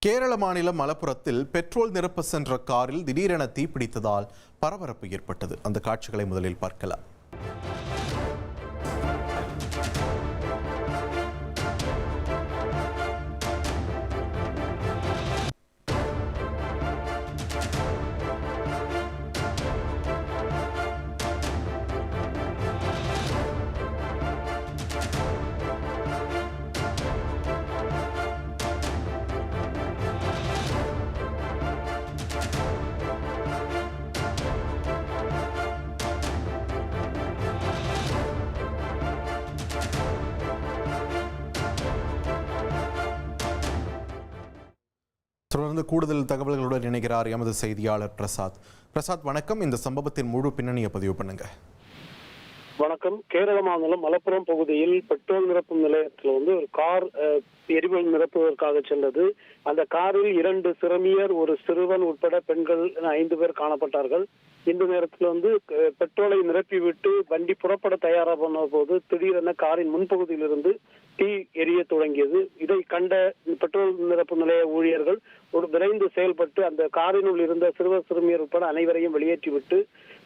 கேரள மாநிலம் மலப்புரத்தில் பெட்ரோல் நிரப்ப சென்ற காரில் திடீரென தீப்பிடித்ததால் பரபரப்பு ஏற்பட்டது. அந்த காட்சிகளை முதலில் பார்க்கலாம். தொடர்ந்து கூடுதல் தகவல்களுடன் இணைகிறார் எமது செய்தியாளர் பிரசாத். வணக்கம். இந்த சம்பவத்தின் முழு பின்னணியை பதிவு பண்ணுங்க. வணக்கம். கேரள மாநிலம் மலப்புரம் பகுதியில் பெட்ரோல் நிரப்பும் நிலையத்தில் ஒரு கார் எரிபொருள் நிரப்புவதற்காக சென்றது. அந்த காரில் 2 சிறுமியர், ஒரு சிறுவன் உட்பட பெண்கள் 5 பேர் காணப்பட்டார்கள். இந்த நேரத்தில் பெட்ரோலை நிரப்பிவிட்டு வண்டி புறப்பட தயாராக பண்ண போது திடீரென காரின் முன்பகுதியிலிருந்து தீ எரிய தொடங்கியது. இதை கண்ட பெட்ரோல் நிரப்பு நிலைய ஊழியர்கள் விரைந்து செயல்பட்டு அந்த காரினுள் இருந்த சிறுவர் சிறுமியர் உட்பட அனைவரையும் வெளியேற்றிவிட்டு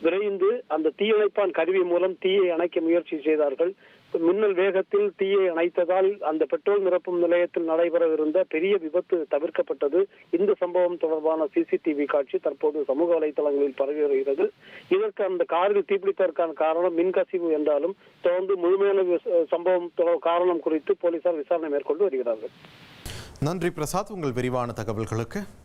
விரைந்து அந்த தீயணைப்பான் கருவி மூலம் தீயை அணைக்க முயற்சி செய்தார்கள். மின்னல் வேகத்தில் தீயை அணைத்ததால் அந்த பெட்ரோல் நிரப்பும் நிலையத்தில் நடைபெறவிருந்த பெரிய விபத்து தவிர்க்கப்பட்டது. இந்த சம்பவம் தொடர்பான சிசிடிவி காட்சி தற்போது சமூக வலைதளங்களில் பரவி வருகிறது. இதற்கு அந்த காரில் தீப்பிடிப்பதற்கான காரணம் மின்கசிவு என்றாலும் தொடர்ந்து முழுமையான சம்பவம் காரணம் குறித்து போலீசார் விசாரணை மேற்கொண்டு வருகிறார்கள். நன்றி பிரசாத், உங்கள் விரிவான தகவல்களுக்கு.